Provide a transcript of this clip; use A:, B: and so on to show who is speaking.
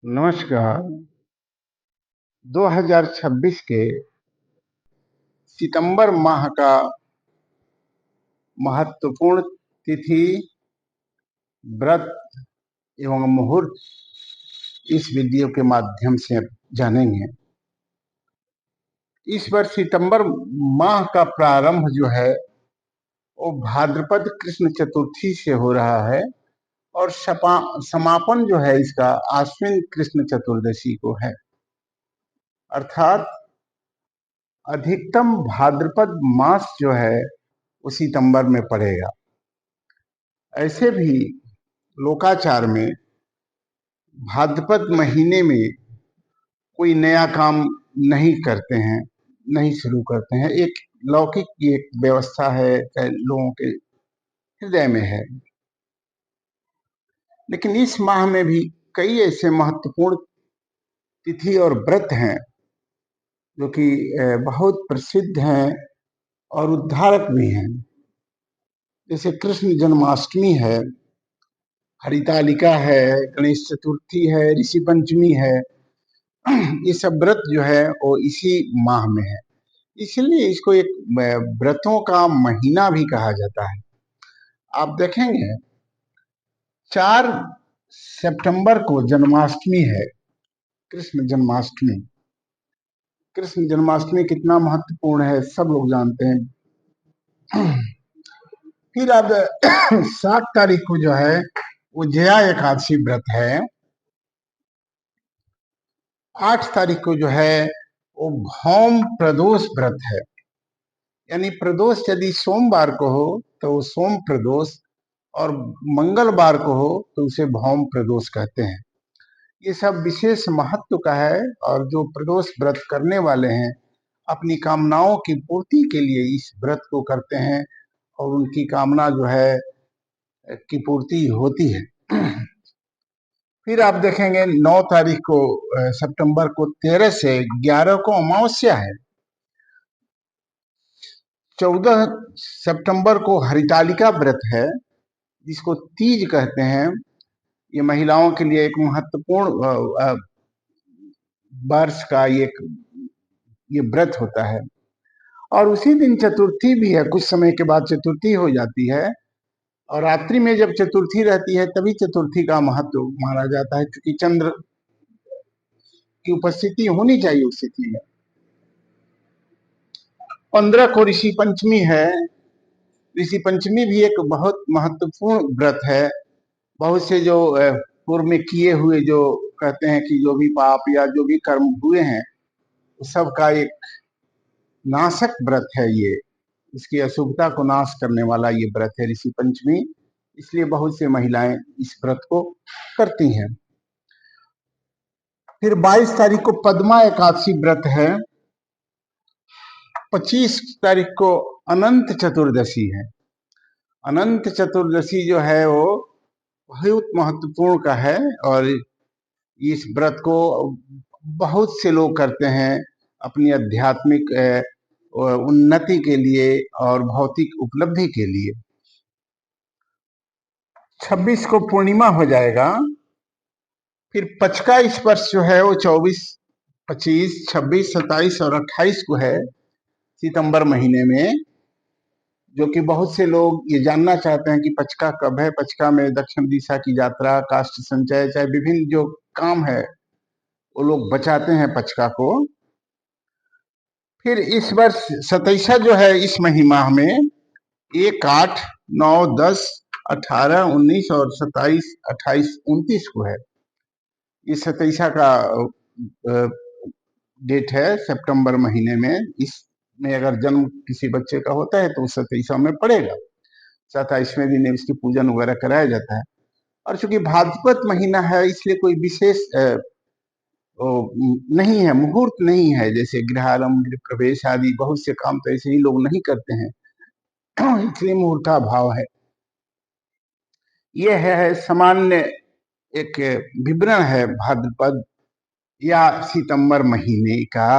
A: नमस्कार। 2026 के सितंबर माह का महत्वपूर्ण तिथि, व्रत एवं मुहूर्त इस वीडियो के माध्यम से जानेंगे। इस वर्ष सितंबर माह का प्रारंभ जो है वो भाद्रपद कृष्ण चतुर्थी से हो रहा है और समापन जो है इसका आश्विन कृष्ण चतुर्दशी को है। अर्थात अधिकतम भाद्रपद मास जो है वो सितंबर में पड़ेगा। ऐसे भी लोकाचार में भाद्रपद महीने में कोई नया काम नहीं करते हैं, नहीं शुरू करते हैं। एक लौकिक एक व्यवस्था है, लोगों के हृदय में है। लेकिन इस माह में भी कई ऐसे महत्वपूर्ण तिथि और व्रत हैं जो कि बहुत प्रसिद्ध हैं और उद्धारक भी हैं। जैसे कृष्ण जन्माष्टमी है, हरितालिका है, गणेश चतुर्थी है, ऋषि पंचमी है। ये सब व्रत जो है वो इसी माह में है, इसलिए इसको एक व्रतों का महीना भी कहा जाता है। आप देखेंगे 4 सितंबर को जन्माष्टमी है, कृष्ण जन्माष्टमी। कृष्ण जन्माष्टमी कितना महत्वपूर्ण है सब लोग जानते हैं। फिर अब 7 तारीख को जो है वो जया एकादशी व्रत है। 8 तारीख को जो है वो भौम प्रदोष व्रत है। यानी प्रदोष यदि सोमवार को हो तो वो सोम प्रदोष, और मंगलवार को हो तो उसे भौम प्रदोष कहते हैं। ये सब विशेष महत्व का है, और जो प्रदोष व्रत करने वाले हैं अपनी कामनाओं की पूर्ति के लिए इस व्रत को करते हैं और उनकी कामना जो है की पूर्ति होती है। फिर आप देखेंगे 9 तारीख को सितंबर को 13 से 11 को अमावस्या है। 14 सितंबर को हरितालिका व्रत है, जिसको तीज कहते हैं। ये महिलाओं के लिए एक महत्वपूर्ण वर्ष का ये व्रत होता है। और उसी दिन चतुर्थी भी है, कुछ समय के बाद चतुर्थी हो जाती है, और रात्रि में जब चतुर्थी रहती है तभी चतुर्थी का महत्व माना जाता है, क्योंकि चंद्र की उपस्थिति होनी चाहिए उस स्थिति में। 15 को ऋषि पंचमी है। ऋषि पंचमी भी एक बहुत महत्वपूर्ण व्रत है। बहुत से जो पूर्व में किए हुए, जो कहते हैं कि जो भी पाप या जो भी कर्म हुए हैं सबका एक नाशक व्रत है ये। इसकी अशुभता को नाश करने वाला ये व्रत है ऋषि पंचमी, इसलिए बहुत सी महिलाएं इस व्रत को करती हैं। फिर 22 तारीख को पद्मा एकादशी व्रत है। 25 तारीख को अनंत चतुर्दशी है। अनंत चतुर्दशी जो है वो बहुत महत्वपूर्ण का है, और इस व्रत को बहुत से लोग करते हैं अपनी आध्यात्मिक उन्नति के लिए और भौतिक उपलब्धि के लिए। 26 को पूर्णिमा हो जाएगा। फिर पचका स्पर्श जो है वो 24, 25, 26, 27 और 28 को है सितंबर महीने में, जो कि बहुत से लोग ये जानना चाहते हैं कि पचका कब है। पचका में दक्षिण दिशा की यात्रा, काष्ठ संचय, चाहे विभिन्न जो काम है वो लोग बचाते हैं पचका को। फिर इस वर्ष 27 जो है इस महीना में 1, 8, 9, 10, 18, 19 और 27, 28, 29 को है। ये 27 का डेट है सितंबर महीने में। इसमें अगर जन्म किसी बच्चे का होता है तो 27 में पड़ेगा। 27वें दिन इसकी पूजन वगैरह कराया जाता है। और चूंकि भाद्रपद महीना है इसलिए कोई विशेष नहीं है, मुहूर्त नहीं है, जैसे गृहारंभ, गृह प्रवेश आदि बहुत से काम तो ऐसे ही लोग नहीं करते हैं, इसलिए मुहूर्त का अभाव है। यह है सामान्य एक विवरण है भाद्रपद या सितंबर महीने का।